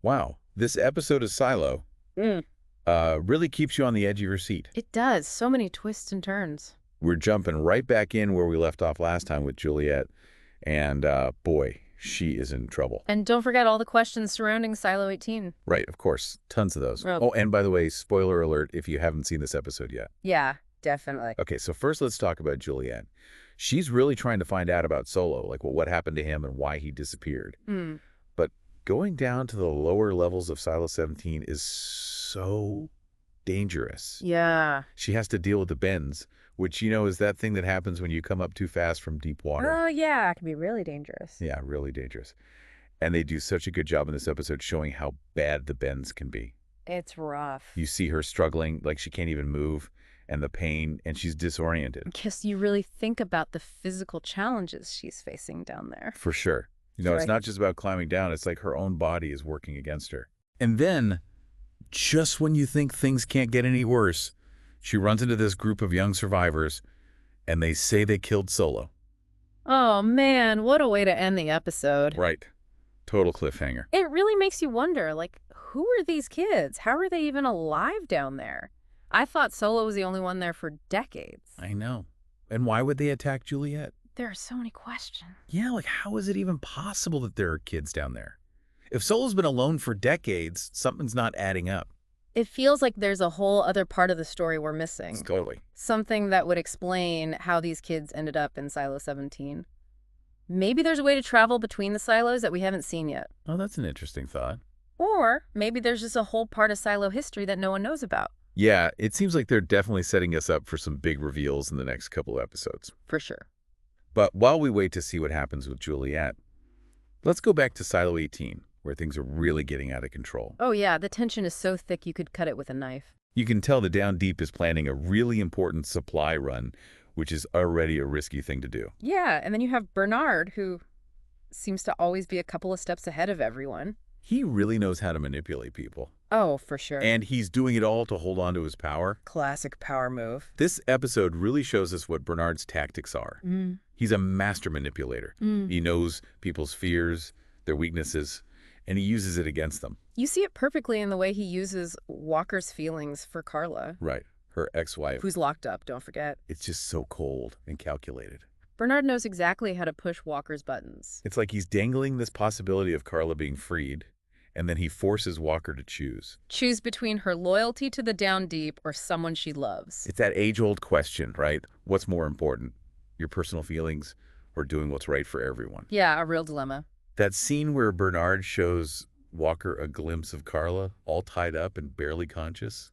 Wow, this episode of Silo Mm. really keeps you on the edge of your seat. It does. So many twists and turns. We're jumping right back in where we left off last time with Juliet, and boy, she is in trouble. And don't forget all the questions surrounding Silo 18. Right, of course, tons of those. Oh. Oh, and by the way, spoiler alert if you haven't seen this episode yet. Yeah, definitely. Okay, so first let's talk about Juliet. She's really trying to find out about Solo, like what happened to him and why he disappeared. Mm. But going down to the lower levels of Silo 17 is so dangerous. Yeah. She has to deal with the bends, which, is that thing that happens when you come up too fast from deep water. Oh, yeah. It can be really dangerous. Yeah, really dangerous. And they do such a good job in this episode showing how bad the bends can be. It's rough. You see her struggling, like she can't even move, and the pain, and she's disoriented. Because you really think about the physical challenges she's facing down there. For sure. It's Right. not just about climbing down. It's like her own body is working against her. And then, just when you think things can't get any worse, she runs into this group of young survivors, and they say they killed Solo. Oh, man. What a way to end the episode. Right. Total cliffhanger. It really makes you wonder, who are these kids? How are they even alive down there? I thought Solo was the only one there for decades. I know. And why would they attack Juliet? There are so many questions. Yeah, like how is it even possible that there are kids down there? If Solo's been alone for decades, something's not adding up. It feels like there's a whole other part of the story we're missing. Totally. Something that would explain how these kids ended up in Silo 17. Maybe there's a way to travel between the silos that we haven't seen yet. Oh, that's an interesting thought. Or maybe there's just a whole part of Silo history that no one knows about. Yeah, it seems like they're definitely setting us up for some big reveals in the next couple of episodes. For sure. But while we wait to see what happens with Juliet, let's go back to Silo 18, where things are really getting out of control. Oh yeah, the tension is so thick you could cut it with a knife. You can tell the Down Deep is planning a really important supply run, which is already a risky thing to do. Yeah, and then you have Bernard, who seems to always be a couple of steps ahead of everyone. He really knows how to manipulate people. Oh, for sure. And he's doing it all to hold on to his power. Classic power move. This episode really shows us what Bernard's tactics are. He's a master manipulator. He knows people's fears, their weaknesses, and he uses it against them. You see it perfectly in the way he uses Walker's feelings for Carla. Right. Her ex-wife. Who's locked up, don't forget. It's just so cold and calculated. Bernard knows exactly how to push Walker's buttons. It's like he's dangling this possibility of Carla being freed, and then he forces Walker to choose. Choose between her loyalty to the Down Deep or someone she loves. It's that age-old question, right? What's more important, your personal feelings or doing what's right for everyone? Yeah, a real dilemma. That scene where Bernard shows Walker a glimpse of Carla, all tied up and barely conscious,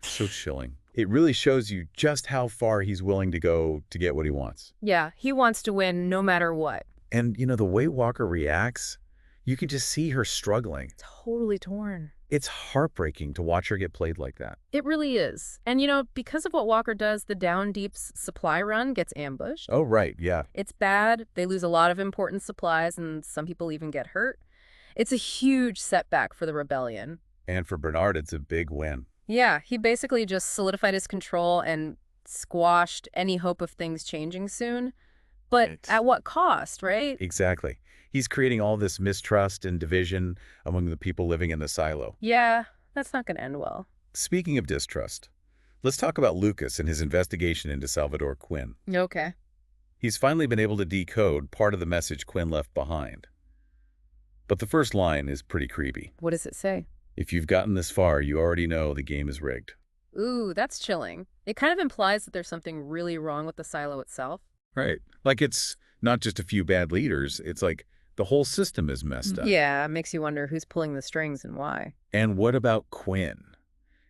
so chilling. It really shows you just how far he's willing to go to get what he wants. Yeah, he wants to win no matter what. And, the way Walker reacts, you can just see her struggling. Totally torn. It's heartbreaking to watch her get played like that. It really is. And because of what Walker does, the Down Deep's supply run gets ambushed. Oh, right, yeah. It's bad. They lose a lot of important supplies, and some people even get hurt. It's a huge setback for the rebellion. And for Bernard, it's a big win. Yeah, he basically just solidified his control and squashed any hope of things changing soon. But at what cost, right? Exactly. He's creating all this mistrust and division among the people living in the silo. Yeah, that's not going to end well. Speaking of distrust, let's talk about Lucas and his investigation into Salvador Quinn. Okay. He's finally been able to decode part of the message Quinn left behind. But the first line is pretty creepy. What does it say? If you've gotten this far, you already know the game is rigged. Ooh, that's chilling. It kind of implies that there's something really wrong with the silo itself. Right. Like it's not just a few bad leaders. It's like the whole system is messed up. Yeah, it makes you wonder who's pulling the strings and why. And what about Quinn?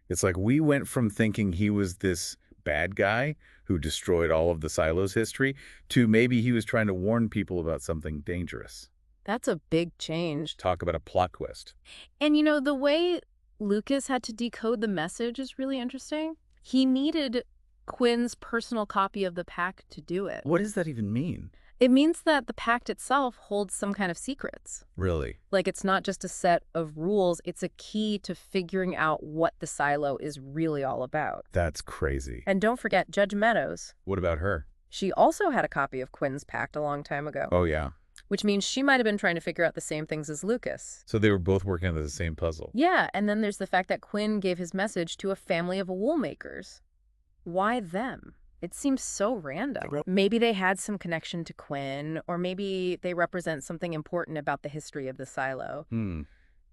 It's like we went from thinking he was this bad guy who destroyed all of the silo's history to maybe he was trying to warn people about something dangerous. That's a big change. Talk about a plot twist. And the way Lucas had to decode the message is really interesting. He needed Quinn's personal copy of the pact to do it. What does that even mean? It means that the pact itself holds some kind of secrets. Really? Like it's not just a set of rules, it's a key to figuring out what the silo is really all about. That's crazy. And don't forget Judge Meadows. What about her? She also had a copy of Quinn's pact a long time ago. Oh, yeah. which means she might have been trying to figure out the same things as Lucas. So they were both working on the same puzzle. Yeah, and then there's the fact that Quinn gave his message to a family of wool makers. Why them? It seems so random. Maybe they had some connection to Quinn, or maybe they represent something important about the history of the silo.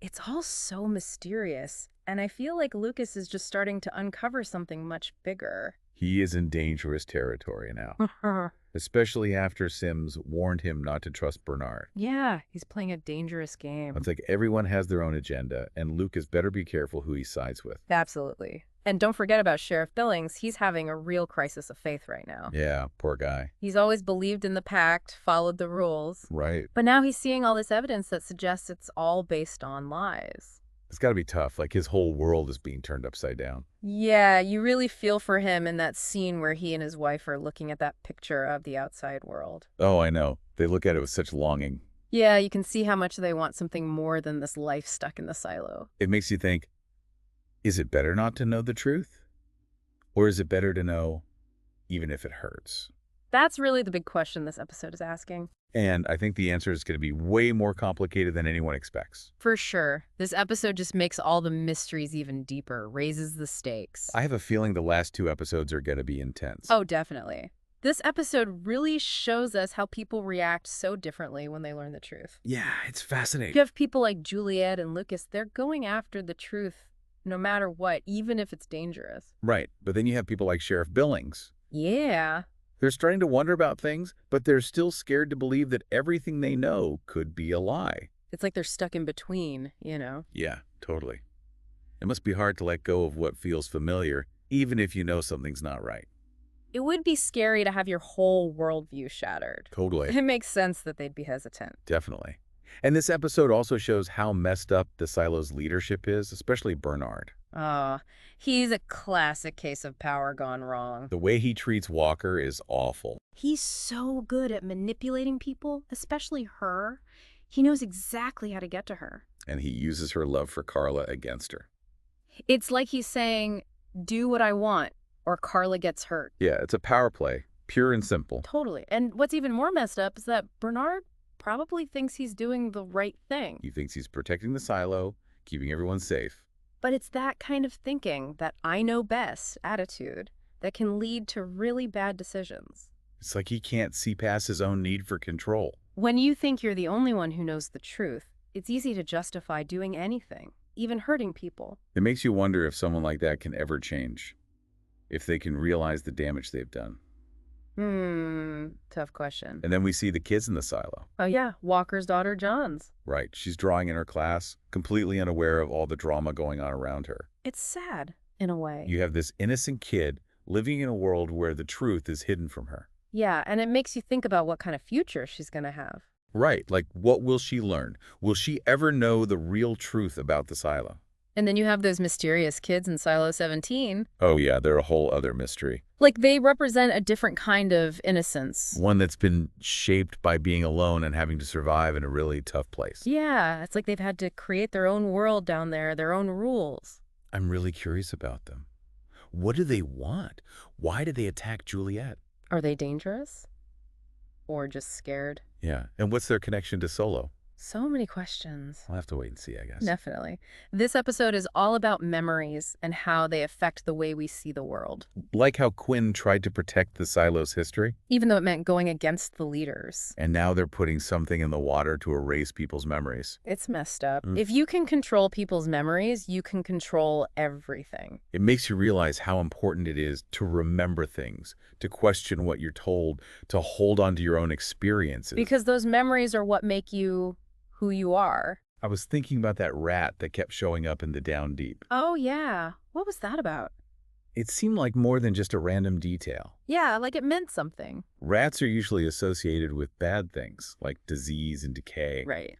It's all so mysterious, and I feel like Lucas is just starting to uncover something much bigger. He is in dangerous territory now, especially after Sims warned him not to trust Bernard. Yeah, he's playing a dangerous game. It's like everyone has their own agenda, and Lucas better be careful who he sides with. Absolutely. And don't forget about Sheriff Billings. He's having a real crisis of faith right now. Yeah, poor guy. He's always believed in the pact, followed the rules. Right. But now he's seeing all this evidence that suggests it's all based on lies. It's got to be tough. Like his whole world is being turned upside down. Yeah, you really feel for him in that scene where he and his wife are looking at that picture of the outside world. Oh, I know. They look at it with such longing. Yeah, you can see how much they want something more than this life stuck in the silo. It makes you think, is it better not to know the truth? Or is it better to know even if it hurts? That's really the big question this episode is asking. And I think the answer is going to be way more complicated than anyone expects. For sure. This episode just makes all the mysteries even deeper, raises the stakes. I have a feeling the last 2 episodes are going to be intense. Oh, definitely. This episode really shows us how people react so differently when they learn the truth. Yeah, it's fascinating. You have people like Juliet and Lucas, they're going after the truth no matter what, even if it's dangerous. Right, but then you have people like Sheriff Billings. Yeah. They're starting to wonder about things, but they're still scared to believe that everything they know could be a lie. It's like they're stuck in between, you know? Yeah, totally. It must be hard to let go of what feels familiar, even if you know something's not right. It would be scary to have your whole worldview shattered. Totally. It makes sense that they'd be hesitant. Definitely. And this episode also shows how messed up the silo's leadership is, especially Bernard. Oh, he's a classic case of power gone wrong. The way he treats Walker is awful. He's so good at manipulating people, especially her. He knows exactly how to get to her. And he uses her love for Carla against her. It's like he's saying, do what I want, or Carla gets hurt. Yeah, it's a power play, pure and simple. Totally. And what's even more messed up is that Bernard probably thinks he's doing the right thing. He thinks he's protecting the silo, keeping everyone safe. But it's that kind of thinking, that I know best attitude, that can lead to really bad decisions. It's like he can't see past his own need for control. When you think you're the only one who knows the truth, it's easy to justify doing anything, even hurting people. It makes you wonder if someone like that can ever change, if they can realize the damage they've done. Tough question. And then we see the kids in the silo. Oh yeah, Walker's daughter, John's. Right, she's drawing in her class, completely unaware of all the drama going on around her. It's sad, in a way. You have this innocent kid living in a world where the truth is hidden from her. Yeah, and it makes you think about what kind of future she's gonna have. Right, like what will she learn? Will she ever know the real truth about the silo? And then you have those mysterious kids in Silo 17. Oh yeah, they're a whole other mystery. Like, they represent a different kind of innocence. One that's been shaped by being alone and having to survive in a really tough place. Yeah, it's like they've had to create their own world down there, their own rules. I'm really curious about them. What do they want? Why did they attack Juliet? Are they dangerous? Or just scared? Yeah, and what's their connection to Solo? So many questions. I'll have to wait and see, I guess. Definitely. This episode is all about memories and how they affect the way we see the world. Like how Quinn tried to protect the silo's history. Even though it meant going against the leaders. And now they're putting something in the water to erase people's memories. It's messed up. If you can control people's memories, you can control everything. It makes you realize how important it is to remember things, to question what you're told, to hold on to your own experiences. Because those memories are what make you who you are. I was thinking about that rat that kept showing up in the Down Deep. Oh, yeah. What was that about? It seemed like more than just a random detail. Yeah, like it meant something. Rats are usually associated with bad things, like disease and decay. Right.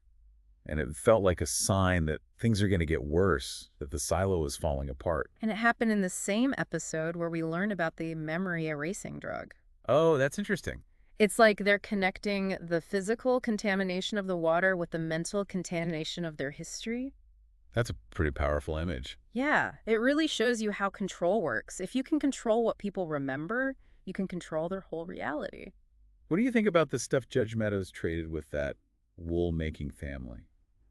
And it felt like a sign that things are going to get worse, that the silo is falling apart. And it happened in the same episode where we learn about the memory erasing drug. Oh, that's interesting. It's like they're connecting the physical contamination of the water with the mental contamination of their history. That's a pretty powerful image. Yeah, it really shows you how control works. If you can control what people remember, you can control their whole reality. What do you think about the stuff Judge Meadows traded with that wool-making family.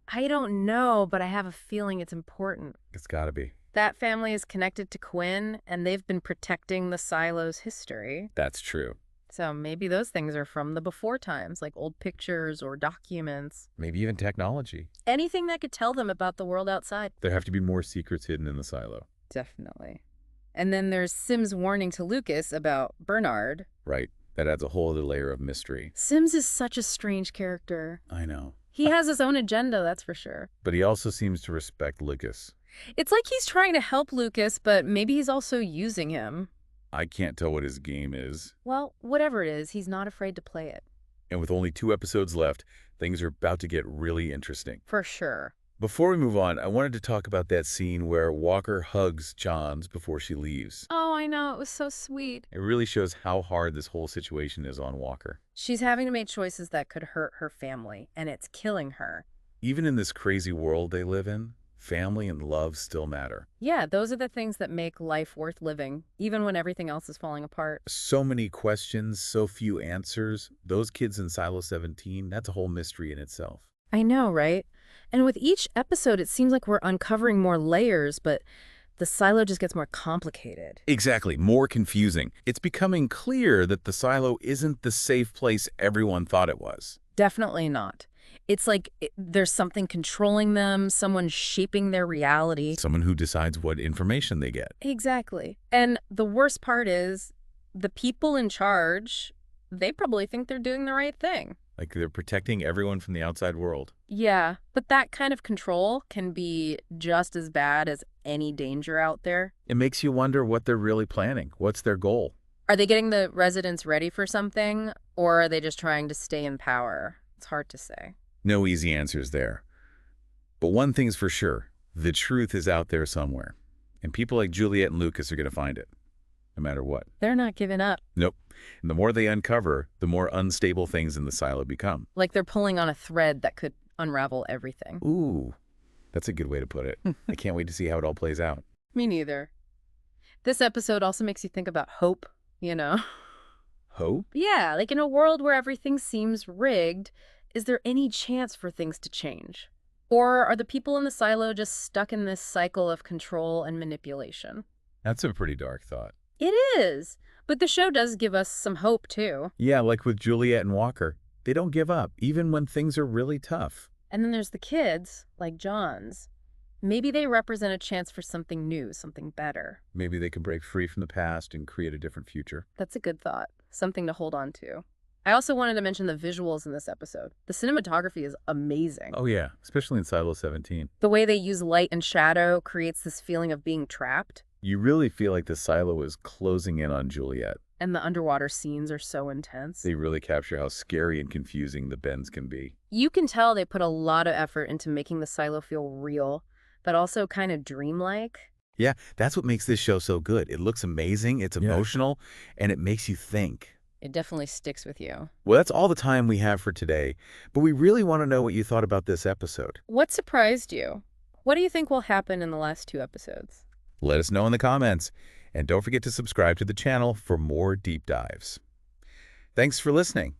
I don't know, but I have a feeling it's important. It's got to be. That family is connected to Quinn, and they've been protecting the silo's history. That's true. So maybe those things are from the before times, like old pictures or documents. Maybe even technology. Anything that could tell them about the world outside. There have to be more secrets hidden in the silo. Definitely. And then there's Sim's warning to Lucas about Bernard. Right. That adds a whole other layer of mystery. Sims is such a strange character. I know. He has his own agenda, that's for sure. But he also seems to respect Lucas. It's like he's trying to help Lucas, but maybe he's also using him. I can't tell what his game is. Well, whatever it is, he's not afraid to play it. And with only 2 episodes left, things are about to get really interesting. For sure. Before we move on, I wanted to talk about that scene where Walker hugs Johns before she leaves. Oh, I know. It was so sweet. It really shows how hard this whole situation is on Walker. She's having to make choices that could hurt her family, and it's killing her. Even in this crazy world they live in, family and love still matter. Yeah, those are the things that make life worth living, even when everything else is falling apart. So many questions, so few answers. Those kids in Silo 17, that's a whole mystery in itself. I know, right? And with each episode, it seems like we're uncovering more layers, but the silo just gets more complicated. Exactly, more confusing. It's becoming clear that the silo isn't the safe place everyone thought it was. Definitely not. It's like there's something controlling them, someone shaping their reality. Someone who decides what information they get. Exactly. And the worst part is the people in charge, they probably think they're doing the right thing. Like they're protecting everyone from the outside world. Yeah, but that kind of control can be just as bad as any danger out there. It makes you wonder what they're really planning. What's their goal? Are they getting the residents ready for something, or are they just trying to stay in power? It's hard to say. No easy answers there. But one thing's for sure, the truth is out there somewhere. And people like Juliet and Lucas are going to find it, no matter what. They're not giving up. Nope. And the more they uncover, the more unstable things in the silo become. Like they're pulling on a thread that could unravel everything. Ooh, that's a good way to put it. I can't wait to see how it all plays out. Me neither. This episode also makes you think about hope, you know? Hope? Yeah, like in a world where everything seems rigged, is there any chance for things to change? Or are the people in the silo just stuck in this cycle of control and manipulation? That's a pretty dark thought. It is. But the show does give us some hope, too. Yeah, like with Juliet and Walker. They don't give up, even when things are really tough. And then there's the kids, like John's. Maybe they represent a chance for something new, something better. Maybe they can break free from the past and create a different future. That's a good thought. Something to hold on to. I also wanted to mention the visuals in this episode. The cinematography is amazing. Oh yeah, especially in Silo 17. The way they use light and shadow creates this feeling of being trapped. You really feel like the silo is closing in on Juliet. And the underwater scenes are so intense. They really capture how scary and confusing the bends can be. You can tell they put a lot of effort into making the silo feel real, but also kind of dreamlike. Yeah, that's what makes this show so good. It looks amazing, it's emotional, and it makes you think. It definitely sticks with you. Well, that's all the time we have for today, but we really want to know what you thought about this episode. What surprised you? What do you think will happen in the last 2 episodes? Let us know in the comments, and don't forget to subscribe to the channel for more deep dives. Thanks for listening.